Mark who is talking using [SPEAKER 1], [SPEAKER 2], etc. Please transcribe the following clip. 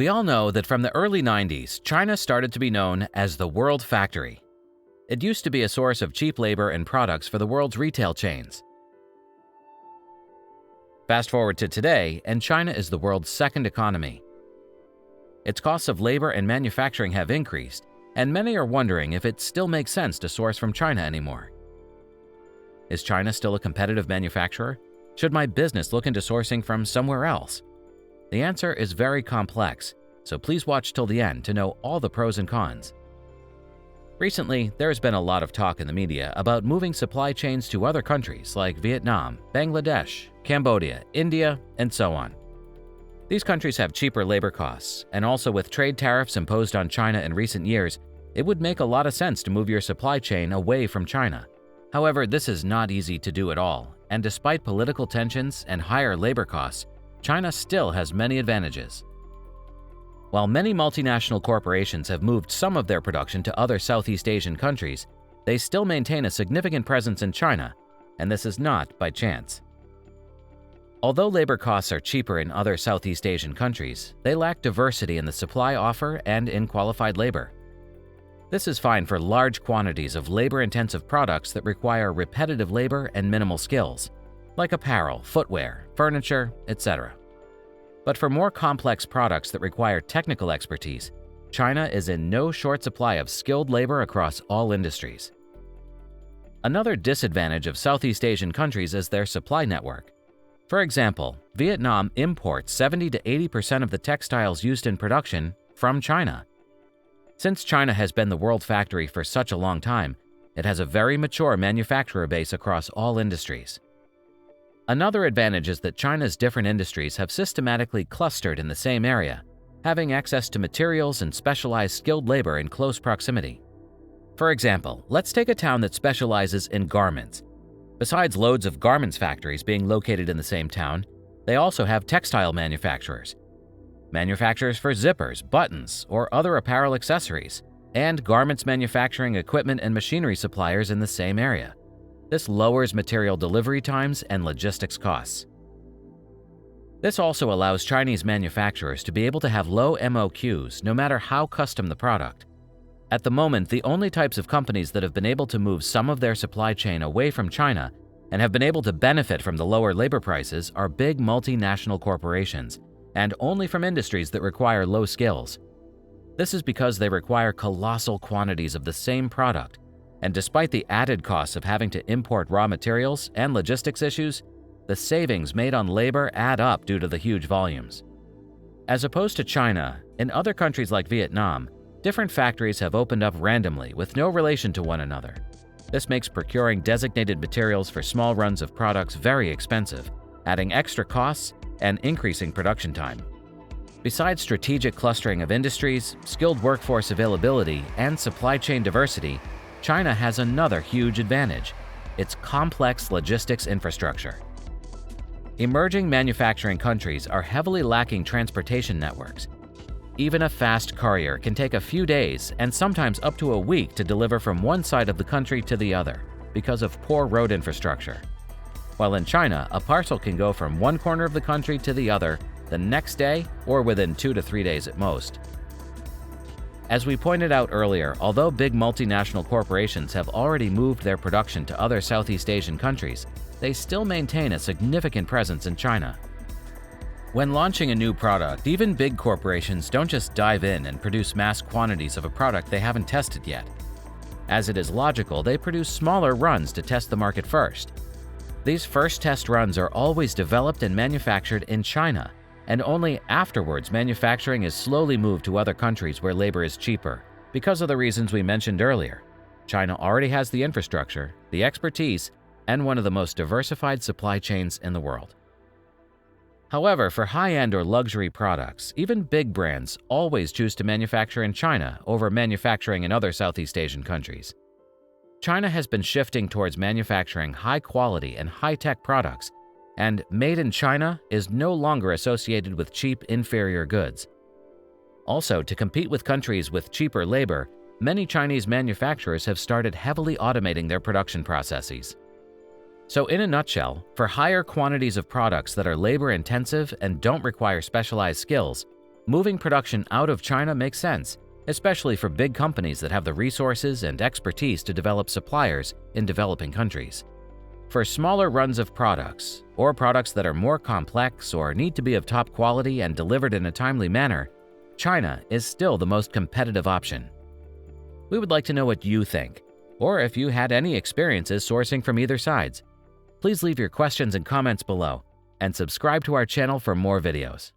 [SPEAKER 1] We all know that from the early 90s, China started to be known as the World Factory. It used to be a source of cheap labor and products for the world's retail chains. Fast forward to today, and China is the world's second economy. Its costs of labor and manufacturing have increased, and many are wondering if it still makes sense to source from China anymore. Is China still a competitive manufacturer? Should my business look into sourcing from somewhere else? The answer is very complex, so please watch till the end to know all the pros and cons. Recently, there's been a lot of talk in the media about moving supply chains to other countries like Vietnam, Bangladesh, Cambodia, India, and so on. These countries have cheaper labor costs, and also with trade tariffs imposed on China in recent years, it would make a lot of sense to move your supply chain away from China. However, this is not easy to do at all, and despite political tensions and higher labor costs, China still has many advantages. While many multinational corporations have moved some of their production to other Southeast Asian countries, they still maintain a significant presence in China, and this is not by chance. Although labor costs are cheaper in other Southeast Asian countries, they lack diversity in the supply offer and in qualified labor. This is fine for large quantities of labor-intensive products that require repetitive labor and minimal skills, like apparel, footwear, furniture, etc. But for more complex products that require technical expertise, China is in no short supply of skilled labor across all industries. Another disadvantage of Southeast Asian countries is their supply network. For example, Vietnam imports 70 to 80% of the textiles used in production from China. Since China has been the world factory for such a long time, it has a very mature manufacturer base across all industries. Another advantage is that China's different industries have systematically clustered in the same area, having access to materials and specialized skilled labor in close proximity. For example, let's take a town that specializes in garments. Besides loads of garments factories being located in the same town, they also have textile manufacturers for zippers, buttons, or other apparel accessories, and garments manufacturing equipment and machinery suppliers in the same area. This lowers material delivery times and logistics costs. This also allows Chinese manufacturers to be able to have low MOQs no matter how custom the product. At the moment, the only types of companies that have been able to move some of their supply chain away from China and have been able to benefit from the lower labor prices are big multinational corporations, and only from industries that require low skills. This is because they require colossal quantities of the same product, and despite the added costs of having to import raw materials and logistics issues, the savings made on labor add up due to the huge volumes. As opposed to China, in other countries like Vietnam, different factories have opened up randomly with no relation to one another. This makes procuring designated materials for small runs of products very expensive, adding extra costs and increasing production time. Besides strategic clustering of industries, skilled workforce availability, and supply chain diversity, China has another huge advantage: its complex logistics infrastructure. Emerging manufacturing countries are heavily lacking transportation networks. Even a fast courier can take a few days and sometimes up to a week to deliver from one side of the country to the other because of poor road infrastructure. While in China, a parcel can go from one corner of the country to the other the next day or within 2 to 3 days at most. As we pointed out earlier, although big multinational corporations have already moved their production to other Southeast Asian countries, they still maintain a significant presence in China. When launching a new product, even big corporations don't just dive in and produce mass quantities of a product they haven't tested yet. As it is logical, they produce smaller runs to test the market first. These first test runs are always developed and manufactured in China, and only afterwards manufacturing is slowly moved to other countries where labor is cheaper, because of the reasons we mentioned earlier. China already has the infrastructure, the expertise, and one of the most diversified supply chains in the world. However, for high-end or luxury products, even big brands always choose to manufacture in China over manufacturing in other Southeast Asian countries. China has been shifting towards manufacturing high-quality and high-tech products, and made in China is no longer associated with cheap, inferior goods. Also, to compete with countries with cheaper labor, many Chinese manufacturers have started heavily automating their production processes. So in a nutshell, for higher quantities of products that are labor-intensive and don't require specialized skills, Moving production out of China makes sense, especially for big companies that have the resources and expertise to develop suppliers in developing countries. For smaller runs of products, or products that are more complex or need to be of top quality and delivered in a timely manner, China is still the most competitive option. We would like to know what you think, or if you had any experiences sourcing from either sides. Please leave your questions and comments below, and subscribe to our channel for more videos.